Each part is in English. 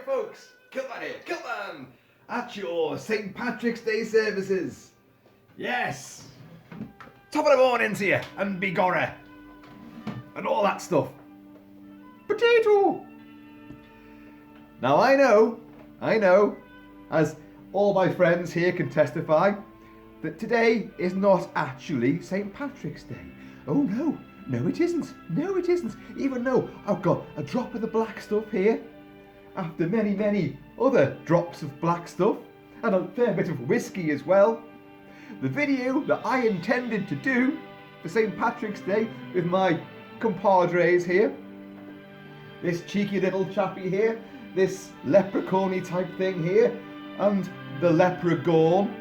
folks, Kilt-Man here, Kilt-Man, at your St. Patrick's Day services. Yes, top of the morning to you, and begorra, and all that stuff. Potato. Now I know, as all my friends here can testify, that today is not actually St. Patrick's Day. Oh no it isn't, even though I've got a drop of the black stuff here, after many other drops of black stuff, and a fair bit of whiskey as well. The video that I intended to do for St. Patrick's Day with my compadres here, this cheeky little chappy here, this leprechaun-y type thing here, and the leprechaun.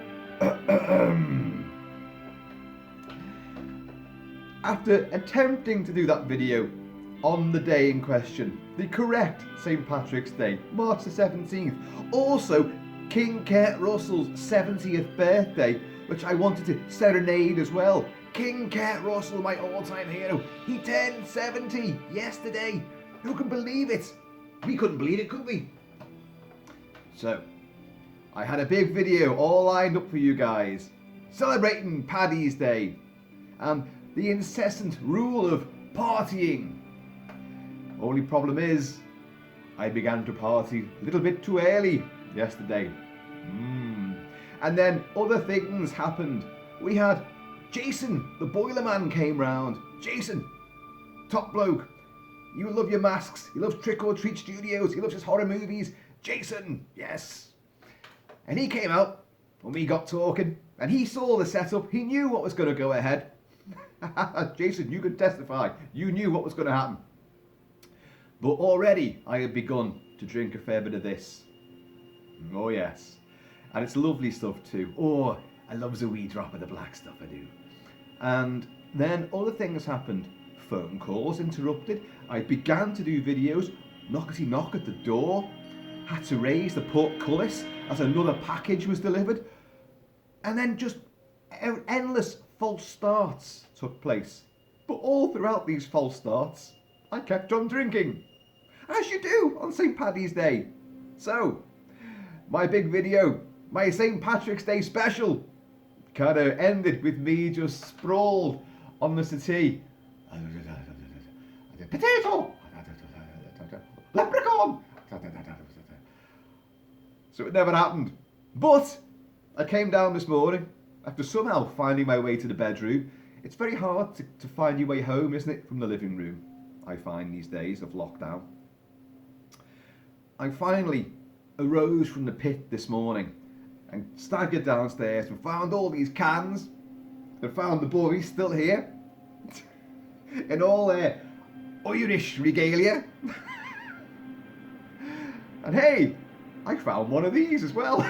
After attempting to do that video on the day in question, the correct St. Patrick's Day, March the 17th, also King Kurt Russell's 70th birthday, which I wanted to serenade as well. King Kurt Russell, my all-time hero, he turned 70 yesterday. Who can believe it? We couldn't believe it, could we? So, I had a big video all lined up for you guys, celebrating Paddy's Day and the incessant rule of partying. Only problem is, I began to party a little bit too early yesterday. And then other things happened. We had Jason, the Boilerman, came round. Jason, top bloke. You love your masks. He loves Trick or Treat Studios. He loves his horror movies. Jason, yes. And he came out, and we got talking, and he saw the setup. He knew what was going to go ahead. Jason, you can testify. You knew what was going to happen. But already I had begun to drink a fair bit of this. Oh yes. And it's lovely stuff too. Oh, I love a wee drop of the black stuff, I do. And then other things happened. Phone calls interrupted. I began to do videos. Knockety knock at the door. Had to raise the portcullis as another package was delivered. And then just endless false starts took place. But all throughout these false starts, I kept on drinking, as you do on St. Paddy's Day. So, my big video, my St. Patrick's Day special, kind of ended with me just sprawled on the settee. Potato! Leprechaun! So it never happened. But I came down this morning after somehow finding my way to the bedroom. It's very hard to find your way home, isn't it, from the living room, I find these days of lockdown. I finally arose from the pit this morning and staggered downstairs and found all these cans and found the boys still here in all their Irish regalia. And hey, I found one of these as well.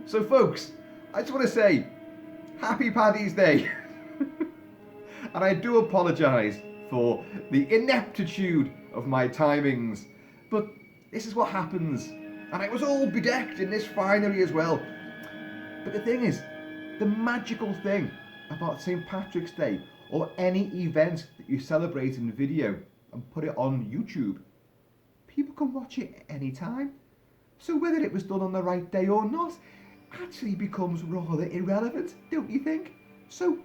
So folks, I just want to say happy Paddy's Day. And I do apologise for the ineptitude of my timings, but this is what happens. And it was all bedecked in this finery as well. But the thing is, the magical thing about St. Patrick's Day, or any event that you celebrate in video and put it on YouTube, people can watch it at any time. So whether it was done on the right day or not actually becomes rather irrelevant, don't you think? So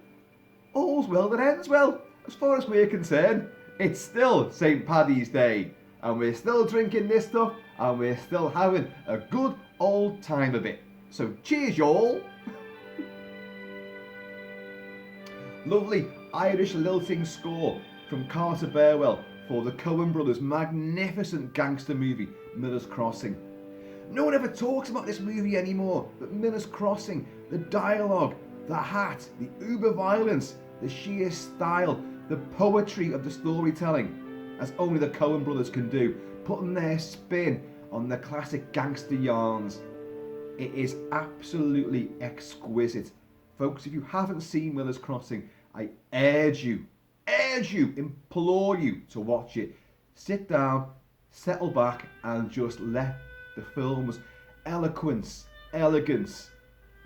all's well that ends well. As far as we're concerned, it's still St. Paddy's Day, and we're still drinking this stuff, and we're still having a good old time of it. So cheers, y'all. Lovely Irish lilting score from Carter Burwell for the Coen brothers' magnificent gangster movie, Miller's Crossing. No one ever talks about this movie anymore, but Miller's Crossing, the dialogue, the hat, the uber violence, the sheer style, the poetry of the storytelling, as only the Coen brothers can do, putting their spin on the classic gangster yarns. It is absolutely exquisite. Folks, if you haven't seen Miller's Crossing, I urge you, implore you to watch it. Sit down, settle back, and just let the film's eloquence, elegance,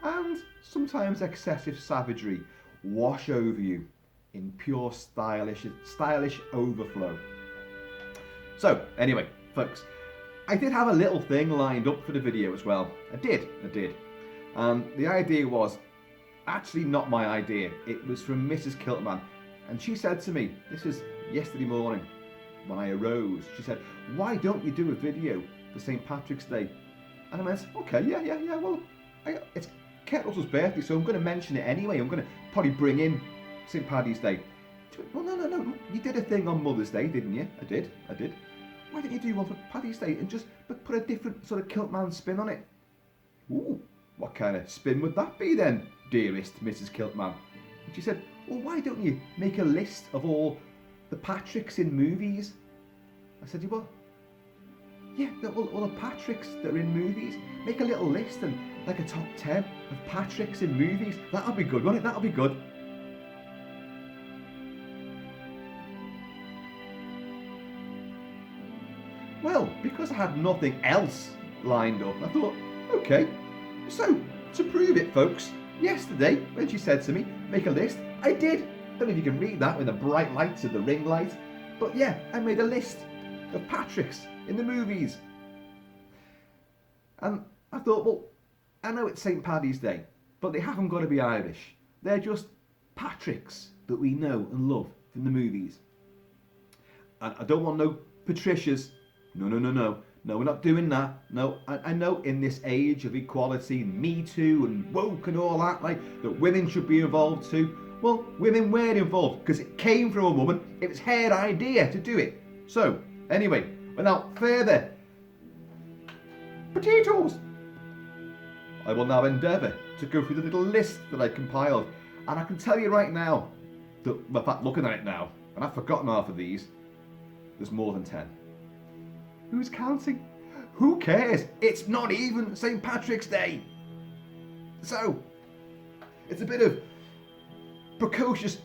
and sometimes excessive savagery wash over you in pure stylish overflow. So, anyway, folks, I did have a little thing lined up for the video as well. I did. The idea was actually not my idea. It was from Mrs. Kilt-Man. And she said to me, this was yesterday morning when I arose, she said, why don't you do a video for St. Patrick's Day? And I went, okay, yeah, well, it's Kurt Russell's birthday, so I'm going to mention it anyway. I'm going to probably bring in St. Paddy's Day. She went, well, no, you did a thing on Mother's Day, didn't you? I did. Why don't you do one for Paddy's Day and just put a different sort of Kilt-Man spin on it? Ooh, what kind of spin would that be then, dearest Mrs. Kilt-Man? And she said, well, why don't you make a list of all the Patricks in movies? I said, well, yeah, all the Patricks that are in movies. Make a little list and like a top 10 of Patricks in movies. That'll be good, won't it? That'll be good. Well, because I had nothing else lined up, I thought, okay. So, to prove it, folks, yesterday, when she said to me, make a list, I did. Don't know if you can read that with the bright lights of the ring light. But yeah, I made a list of Patricks in the movies. And I thought, well, I know it's St. Paddy's Day, but they haven't got to be Irish. They're just Patricks that we know and love from the movies. And I don't want no Patricias. No, we're not doing that. No, I know in this age of equality, Me Too and woke and all that, like, that women should be involved too. Well, women were involved because it came from a woman. It was her idea to do it. So, anyway, without further potatoes, I will now endeavour to go through the little list that I compiled. And I can tell you right now, that, in fact, looking at it now, and I've forgotten half of these, there's more than 10. Who's counting? Who cares? It's not even St. Patrick's Day. So, it's a bit of precocious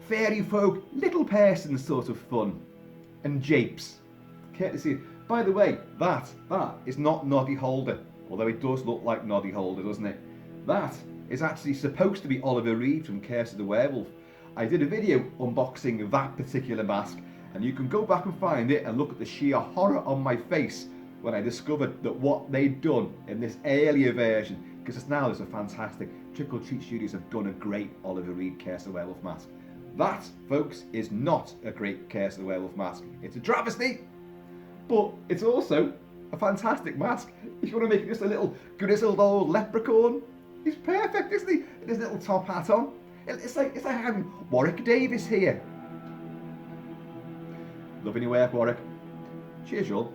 fairy folk, little person sort of fun and japes. Courtesy. By the way, that is not Noddy Holder, although it does look like Noddy Holder, doesn't it? That is actually supposed to be Oliver Reed from Curse of the Werewolf. I did a video unboxing that particular mask, and you can go back and find it and look at the sheer horror on my face when I discovered that what they'd done in this earlier version, because now there's a fantastic, Trick or Treat Studios have done a great Oliver Reed Curse of the Werewolf mask. That, folks, is not a great Curse of the Werewolf mask. It's a travesty, but it's also a fantastic mask. If you want to make just a little grizzled old leprechaun, he's perfect, isn't he? With his little top hat on. It's like having Warwick Davis here. Loving your work, Warwick. Cheers, y'all.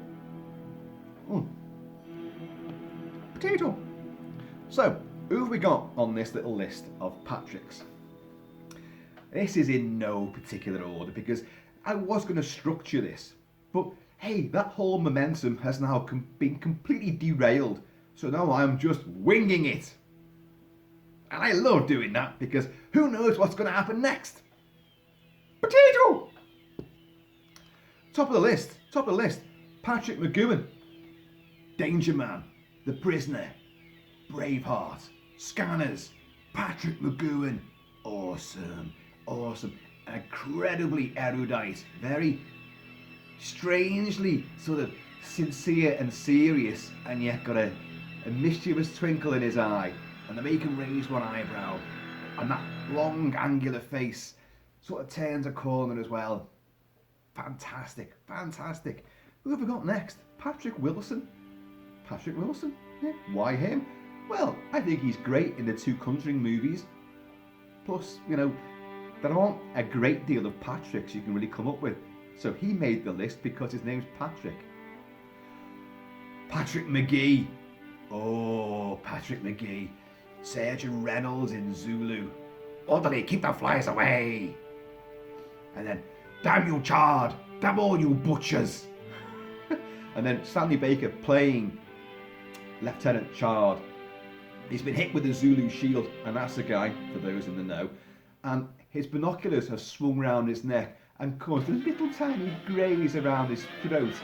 Potato. So, who have we got on this little list of Patricks? This is in no particular order because I was going to structure this, but hey, that whole momentum has now been completely derailed, so now I'm just winging it. And I love doing that because who knows what's going to happen next? Potato! Top of the list, Patrick McGoohan, Danger Man, The Prisoner, Braveheart, Scanners, Patrick McGoohan, awesome, incredibly erudite, very strangely sort of sincere and serious, and yet got a mischievous twinkle in his eye, and the make him raise one eyebrow, and that long angular face sort of turns a corner as well. Fantastic. Who have we got next? Patrick Wilson. Yeah, why him? Well, I think he's great in the two Conjuring movies. Plus, you know, there aren't a great deal of Patricks you can really come up with. So he made the list because his name's Patrick. Patrick McGee. Oh, Patrick McGee. Sergeant Reynolds in Zulu. Orderly, keep the flies away. And then, damn you, Chard. Damn all you butchers. And then Stanley Baker playing Lieutenant Chard. He's been hit with a Zulu shield, and that's the guy, for those in the know. And his binoculars have swung round his neck and caused a little tiny graze around his throat.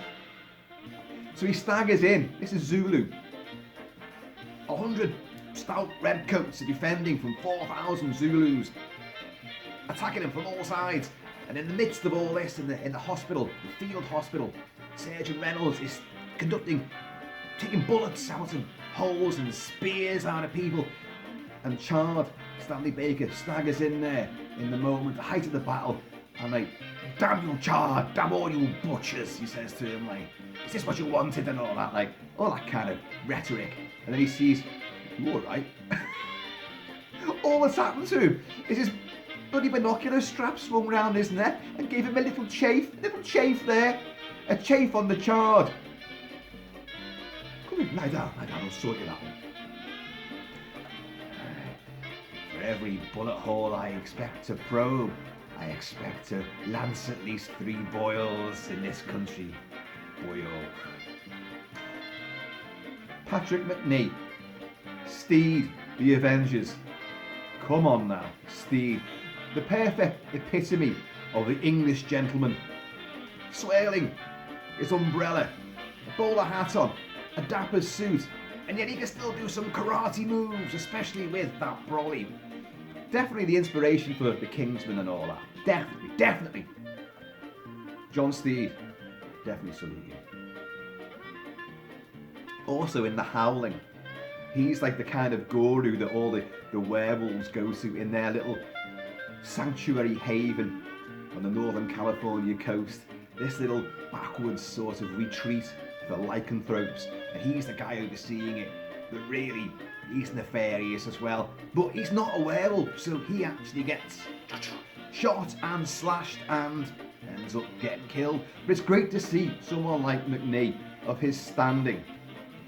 So he staggers in. This is Zulu. 100 stout redcoats are defending from 4,000 Zulus, attacking him from all sides. And in the midst of all this, in the hospital, the field hospital, Sergeant Reynolds is taking bullets out of holes and spears out of people. And Chard, Stanley Baker, staggers in there in the moment, the height of the battle, and like, damn you Chard, damn all you butchers, he says to him, like, is this what you wanted, and all that kind of rhetoric. And then he sees, you alright? All that's happened to him is his bloody binocular strap swung round his neck and gave him a little chafe there, a chafe on the Chard. Come in, lie down, I'll sort you that one. For every bullet hole I expect to probe, I expect to lance at least 3 boils in this country. Boyo. Patrick McNee. Steed, the Avengers. Come on now, Steed. The perfect epitome of the English gentleman. Swirling his umbrella, a bowler hat on, a dapper suit, and yet he can still do some karate moves, especially with that brolly. Definitely the inspiration for the Kingsman and all that. Definitely. John Steed, definitely salute you. Also in The Howling, he's like the kind of guru that all the werewolves go to in their little sanctuary haven on the Northern California coast. This little backwoods sort of retreat for lycanthropes, and he's the guy overseeing it. But really, he's nefarious as well. But he's not a werewolf, so he actually gets shot and slashed and ends up getting killed. But it's great to see someone like McNee, of his standing,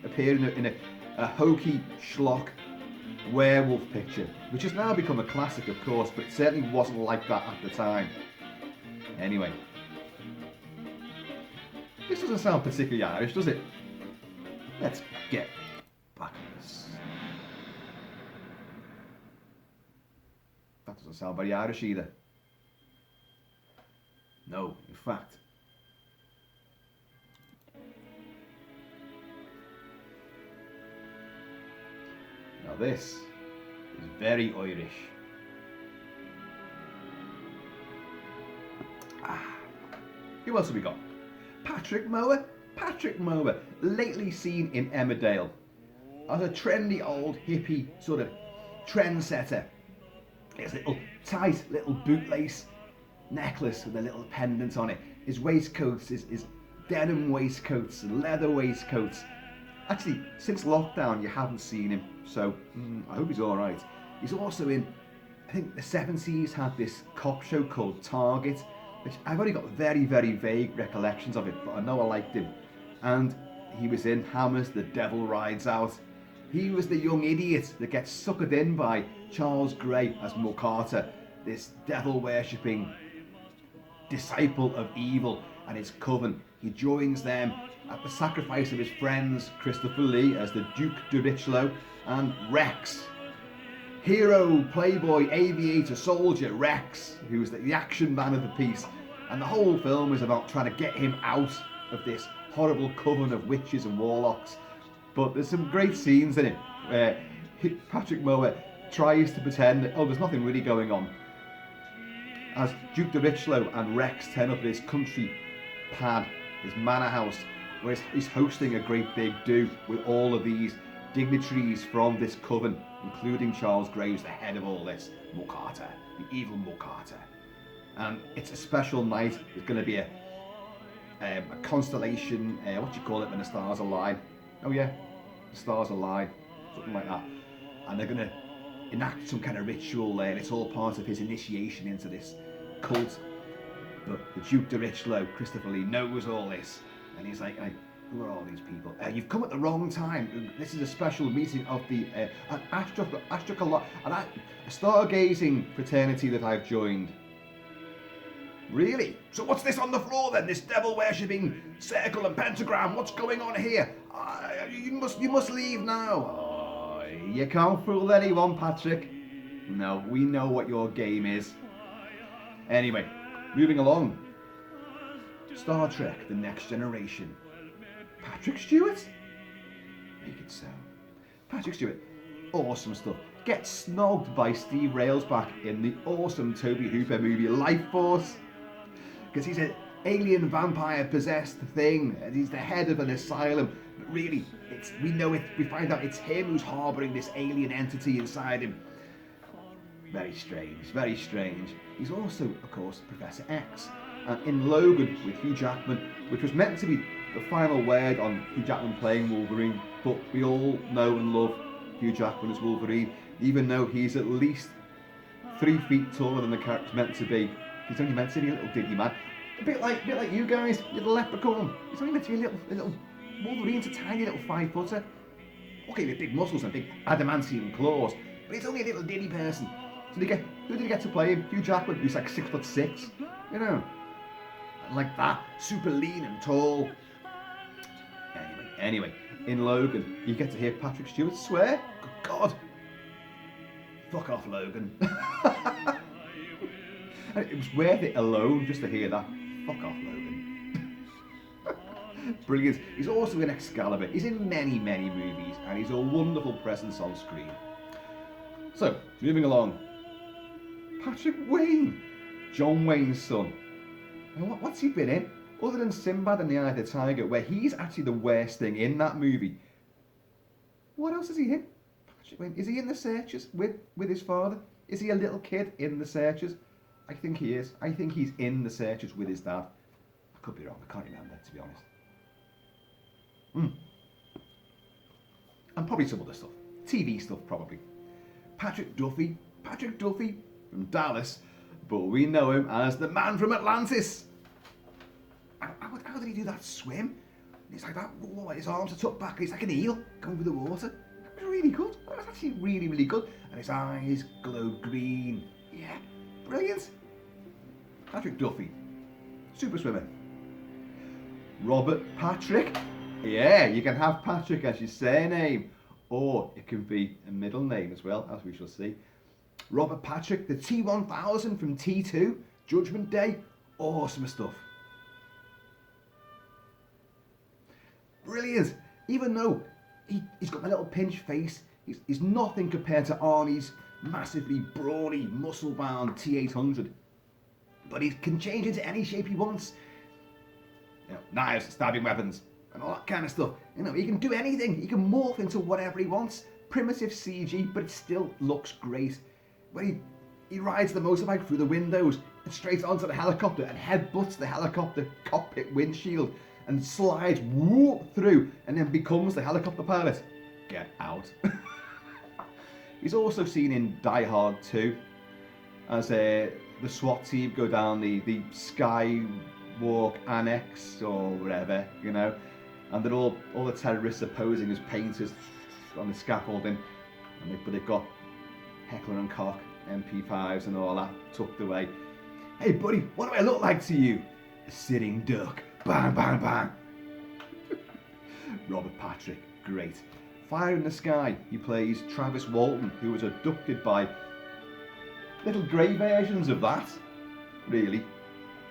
appearing in a hokey schlock werewolf picture, which has now become a classic, of course, but it certainly wasn't like that at the time. Anyway, this doesn't sound particularly Irish, does it? Let's get back on this. That doesn't sound very Irish either. No, in fact. Now this is very Irish. Who else have we got? Patrick Mower, lately seen in Emmerdale as a trendy old hippie sort of trendsetter. His little tight little bootlace necklace with a little pendant on it. His waistcoats, his denim waistcoats and leather waistcoats. Actually, since lockdown you haven't seen him, so I hope he's alright. He's also in, I think the 70s had this cop show called Target, which I've only got very, very vague recollections of it, but I know I liked him. And he was in Hammers, The Devil Rides Out. He was the young idiot that gets suckered in by Charles Grey as Mo Carter, this devil-worshipping disciple of evil and his coven. He joins them at the sacrifice of his friends, Christopher Lee as the Duke de Richelieu, and Rex. Hero, playboy, aviator, soldier, Rex, who's the action man of the piece. And the whole film is about trying to get him out of this horrible coven of witches and warlocks. But there's some great scenes in it where Patrick Mower tries to pretend that, there's nothing really going on, as Duke de Richelieu and Rex turn up at his country pad, his manor house, where he's hosting a great big do with all of these dignitaries from this coven, including Charles Graves, the head of all this, Mo Carter, the evil Mo Carter. And it's a special night. There's going to be a constellation, what do you call it when the stars align? Oh yeah, the stars align, something like that. And they're going to enact some kind of ritual there, and it's all part of his initiation into this cult. But the Duke de Richelieu, Christopher Lee, knows all this, and he's like, who are all these people? You've come at the wrong time. This is a special meeting of the an stargazing fraternity that I've joined. Really? So what's this on the floor then? This devil-worshipping circle and pentagram? What's going on here? You must leave now. You can't fool anyone, Patrick. No, we know what your game is. Anyway, moving along. Star Trek: The Next Generation. Patrick Stewart? Make it so. Patrick Stewart, awesome stuff. Gets snogged by Steve Railsback in the awesome Toby Hooper movie Life Force, because he's a alien vampire possessed thing, and he's the head of an asylum. But really, we find out it's him who's harbouring this alien entity inside him. Very strange, very strange. He's also, of course, Professor X. In Logan with Hugh Jackman, which was meant to be the final word on Hugh Jackman playing Wolverine, but we all know and love Hugh Jackman as Wolverine, even though he's at least 3 feet taller than the character's meant to be. He's only meant to be a little diddy man. A bit like you guys, you're the leprechaun. He's only meant to be a little Wolverine's a tiny little 5-footer. Okay, with big muscles and big adamantium claws, but he's only a little diddy person. So who did he get to play him? Hugh Jackman, who's like 6'6", you know. Like that, super lean and tall. Anyway, in Logan, you get to hear Patrick Stewart swear. Good God. Fuck off, Logan. And it was worth it alone just to hear that. Fuck off, Logan. Brilliant. He's also in Excalibur. He's in many, many movies, and he's a wonderful presence on screen. So, moving along. Patrick Wayne, John Wayne's son. And what's he been in? Other than Sinbad and the Eye of the Tiger, where he's actually the worst thing in that movie. What else is he in? Patrick Wayne. Is he in The Searchers with his father? Is he a little kid in The Searchers? I think he is. I think he's in The Searchers with his dad. I could be wrong. I can't remember, to be honest. And probably some other stuff. TV stuff, probably. Patrick Duffy. Patrick Duffy from Dallas, but we know him as the man from Atlantis. How did he do that swim? He's like that, his arms are tucked back, and he's like an eel going through the water. That was really good. That was actually really, really good. And his eyes glowed green. Yeah, brilliant. Patrick Duffy, super swimmer. Robert Patrick. Yeah, you can have Patrick as your surname, or it can be a middle name as well, as we shall see. Robert Patrick, the T-1000 from T2, Judgment Day, awesome stuff. Brilliant. Even though he's got a little pinch face, he's nothing compared to Arnie's massively brawny, muscle-bound T-800. But he can change into any shape he wants. You know, knives, stabbing weapons, and all that kind of stuff. You know, he can do anything. He can morph into whatever he wants. Primitive CG, but it still looks great. When he rides the motorbike through the windows and straight onto the helicopter and headbutts the helicopter cockpit windshield and slides whoop through and then becomes the helicopter pilot. Get out. He's also seen in Die Hard 2 as the SWAT team go down the Skywalk Annex or whatever, you know, and they're all the terrorists are posing as painters on the scaffolding, but they've got Heckler and Koch, MP5s and all that tucked away. Hey buddy, what do I look like to you? A sitting duck. Bang, bang, bang. Robert Patrick, great. Fire in the Sky, he plays Travis Walton, who was abducted by little grey versions of that, really,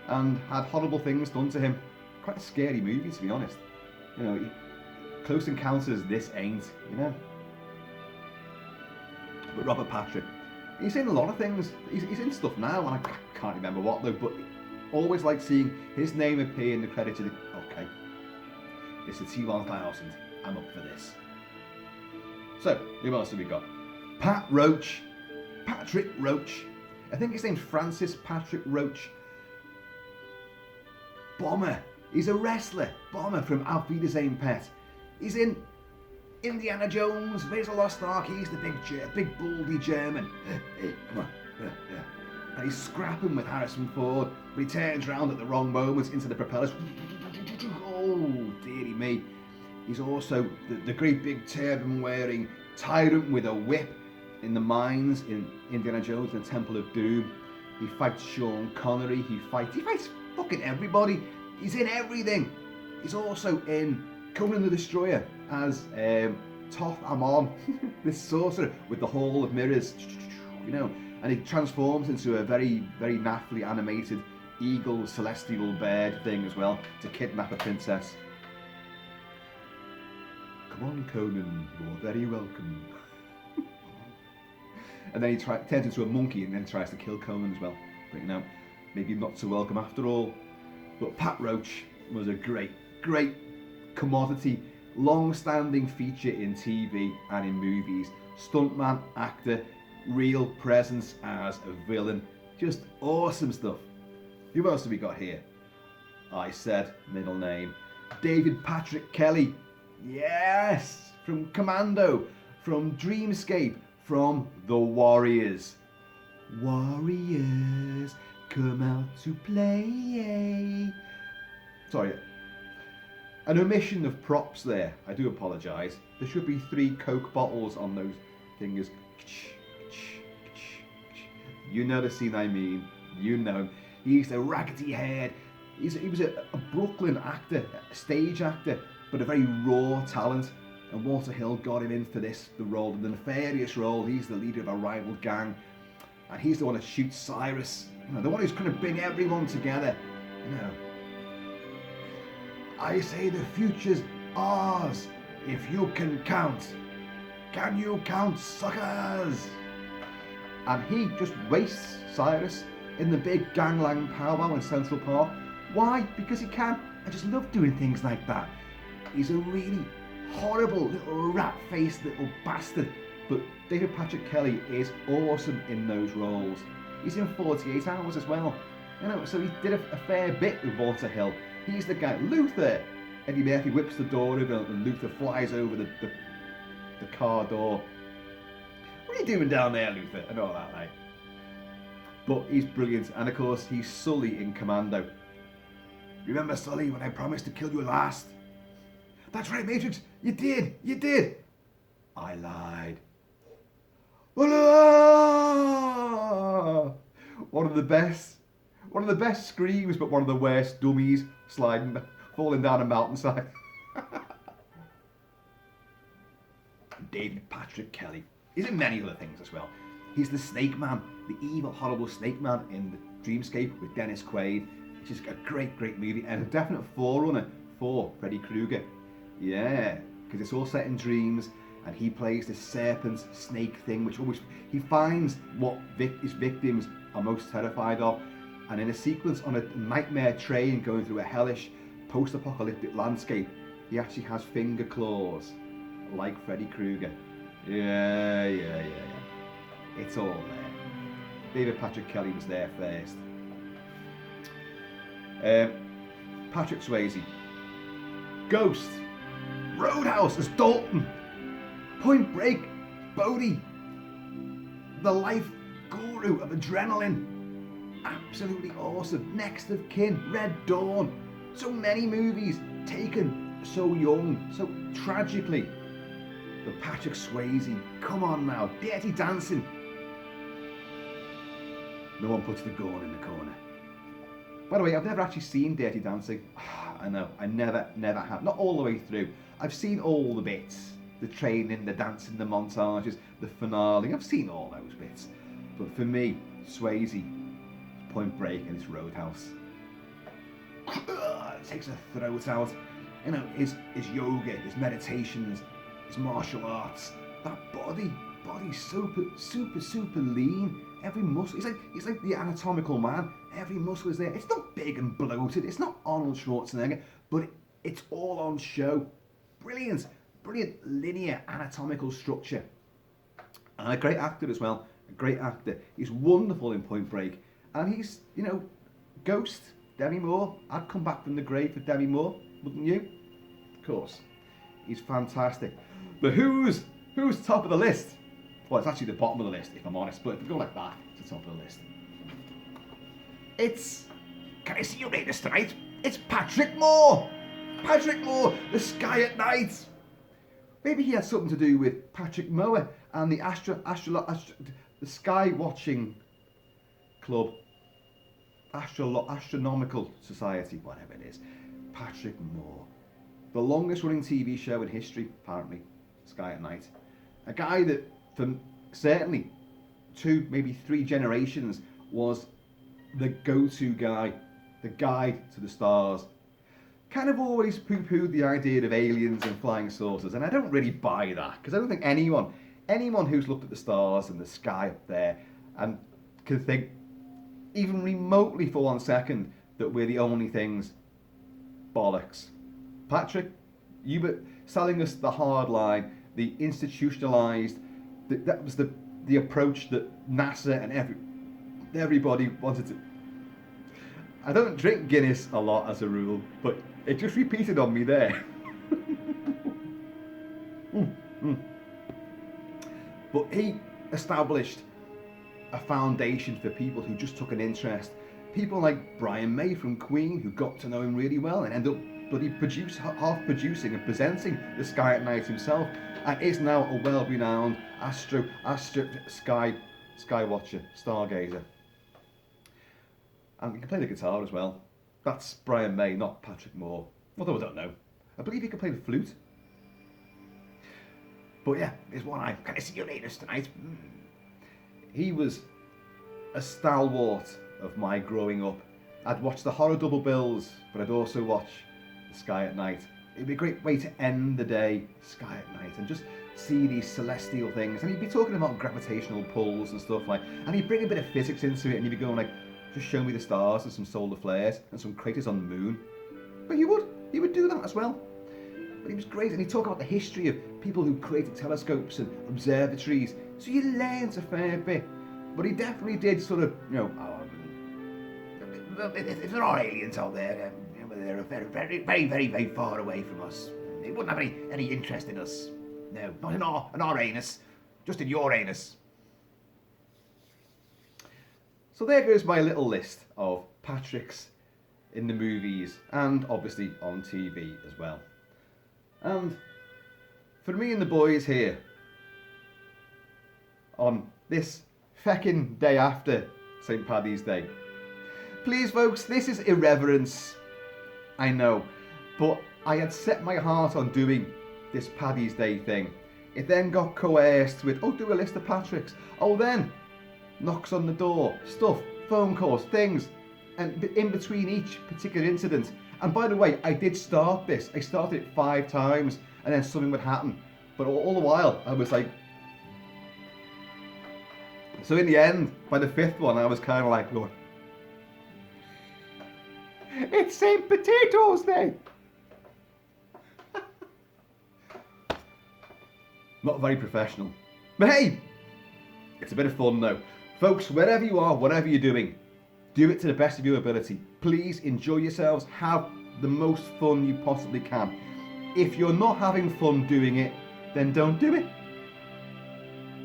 and had horrible things done to him. Quite a scary movie, to be honest. You know, Close Encounters, this ain't, you know. But Robert Patrick, he's in a lot of things. He's in stuff now, and I can't remember what though, but always like seeing his name appear in the credits of the, okay, it's the T-1000, I'm up for this. So, who else have we got? Patrick Roach. I think his name's Francis Patrick Roach. Bomber. He's a wrestler. Bomber from Auf Wiedersehen Pet. He's in Indiana Jones, Raiders of the Lost Ark. He's the big baldy German. Hey, come on. And he's scrapping with Harrison Ford, but he turns around at the wrong moment into the propellers. Oh, dearie me. He's also the great big turban wearing tyrant with a whip in the mines in Indiana Jones and the Temple of Doom. He fights Sean Connery. He fights fucking everybody. He's in everything. He's also in Conan the Destroyer as Toph Amon, this sorcerer with the Hall of Mirrors, you know, and he transforms into a very, very naffly animated eagle, celestial bird thing as well to kidnap a princess. Come on, Conan, you're very welcome. And then he turns into a monkey and then tries to kill Conan as well. But you know, maybe not so welcome after all. But Pat Roach was a great commodity, long-standing feature in TV and in movies. Stuntman, actor, real presence as a villain. Just awesome stuff. Who else have we got here? I said middle name. David Patrick Kelly. Yes! From Commando, from Dreamscape, from The Warriors. Warriors, come out to play. Sorry, an omission of props there. I do apologise. There should be 3 Coke bottles on those fingers. You know the scene I mean. You know. He's a raggedy haired. He was a Brooklyn actor, a stage actor, but a very raw talent. And Walter Hill got him in for the role, the nefarious role. He's the leader of a rival gang. And he's the one that shoots Cyrus. You know, the one who's going to bring everyone together. You know. I say the future's ours, if you can count. Can you count, suckers? And he just wastes Cyrus in the big gangland powwow in Central Park. Why? Because he can. I just love doing things like that. He's a really horrible little rat-faced little bastard. But David Patrick Kelly is awesome in those roles. He's in 48 Hours as well. You know, so he did a fair bit with Walter Hill. He's the guy. Luther! Eddie Murphy whips the door open and Luther flies over the car door. What are you doing down there, Luther? And all that, like. But he's brilliant. And of course, he's Sully in Commando. Remember, Sully, when I promised to kill you last? That's right, Matrix. You did. I lied. One of the best screams, but one of the worst dummies falling down a mountainside. David Patrick Kelly. He's in many other things as well. He's the Snake Man, the evil, horrible Snake Man in the Dreamscape with Dennis Quaid, which is a great movie and a definite forerunner for Freddy Krueger. Yeah, because it's all set in dreams, and he plays this serpent snake thing, which always he finds what his victims are most terrified of. And in a sequence on a nightmare train going through a hellish post-apocalyptic landscape, he actually has finger claws, like Freddy Krueger. Yeah. It's all there. David Patrick Kelly was there first. Patrick Swayze. Ghost. Roadhouse as Dalton. Point Break, Bodhi. The life guru of adrenaline. Absolutely awesome. Next of Kin, Red Dawn. So many movies taken so young, so tragically. But Patrick Swayze, come on now, Dirty Dancing. No one puts the gun in the corner. By the way, I've never actually seen Dirty Dancing. I know, I never have. Not all the way through. I've seen all the bits. The training, the dancing, the montages, the finale. I've seen all those bits. But for me, Swayze, Point Break and his Roadhouse. It takes a throat out. You know, his yoga, his meditations, his martial arts. That body's super lean. Every muscle, he's like the anatomical man. Every muscle is there. It's not big and bloated. It's not Arnold Schwarzenegger, but it's all on show. Brilliant linear anatomical structure. And a great actor as well. A great actor. He's wonderful in Point Break. And he's, you know, Ghost, Demi Moore. I'd come back from the grave for Demi Moore, wouldn't you? Of course. He's fantastic. But who's top of the list? Well, it's actually the bottom of the list, if I'm honest, but if we go like that, it's the top of the list. Can I see your latest tonight? It's Patrick Moore! Patrick Moore, The Sky at Night! Maybe he had something to do with Patrick Moore and the the Sky Watching Club, Astronomical Society, whatever it is. Patrick Moore. The longest running TV show in history, apparently, Sky at Night. A guy that, for certainly 2, maybe 3 generations, was the go-to guy, the guide to the stars. Kind of always poo-pooed the idea of aliens and flying saucers, and I don't really buy that, because I don't think anyone who's looked at the stars and the sky up there and can think even remotely for 1 second that we're the only things. Bollocks. Patrick, you were selling us the hard line, the institutionalised, that was the approach that NASA and everybody wanted to. I don't drink Guinness a lot as a rule, but it just repeated on me there. But he established a foundation for people who just took an interest. People like Brian May from Queen, who got to know him really well and ended up half producing and presenting the Sky at Night himself, and is now a well-renowned sky watcher, stargazer. And he can play the guitar as well. That's Brian May, not Patrick Moore. Although I don't know. I believe he can play the flute. But yeah, there's one eye. Can I see your anus tonight? He was a stalwart of my growing up. I'd watch the horror double bills, but I'd also watch the Sky at Night. It'd be a great way to end the day, Sky at Night, and just see these celestial things. And he'd be talking about gravitational pulls and stuff like, and he'd bring a bit of physics into it, and he'd be going like, just show me the stars and some solar flares and some craters on the moon. But he would do that as well. But he was great, and he'd talk about the history of people who created telescopes and observatories, so you learned a fair bit. But he definitely did sort of, if there are aliens out there, they're very, very, very, very far away from us. They wouldn't have any interest in us. No, not in our anus, just in your anus. So there goes my little list of Patricks in the movies and obviously on TV as well. And for me and the boys here, on this feckin' day after St. Paddy's Day, please folks, this is irreverence, I know, but I had set my heart on doing this Paddy's Day thing. It then got coerced with, do a list of Patricks. Then knocks on the door, stuff, phone calls, things, and in between each particular incident. And by the way, I did start this. I started it 5 times, and then something would happen. But all the while, I was like... So in the end, by the 5th one, I was kind of like, going, it's St. Potatoes Day! Not very professional. But hey, it's a bit of fun though. Folks, wherever you are, whatever you're doing, do it to the best of your ability. Please enjoy yourselves, have the most fun you possibly can. If you're not having fun doing it, then don't do it.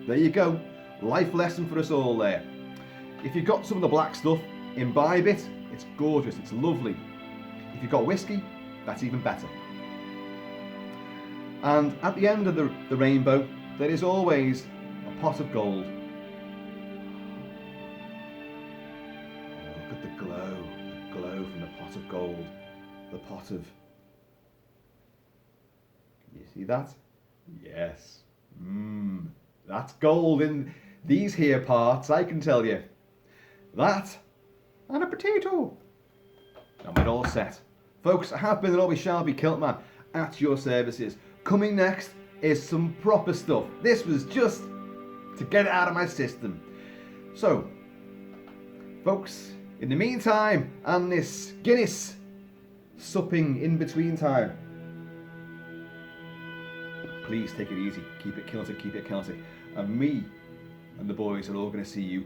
There you go. Life lesson for us all there. If you've got some of the black stuff, imbibe it. It's gorgeous, it's lovely. If you've got whiskey, that's even better. And at the end of the rainbow, there is always a pot of gold. Look at the glow from the pot of gold. The pot of... Can you see that? Yes. That's gold in these here parts, I can tell you. That and a potato. And we're all set. Folks, I have been and always shall be Kilt-Man at your services. Coming next is some proper stuff. This was just to get it out of my system. So, folks, in the meantime, and this Guinness supping in between time, please take it easy. Keep it Celtic, keep it Celtic. And me and the boys are all going to see you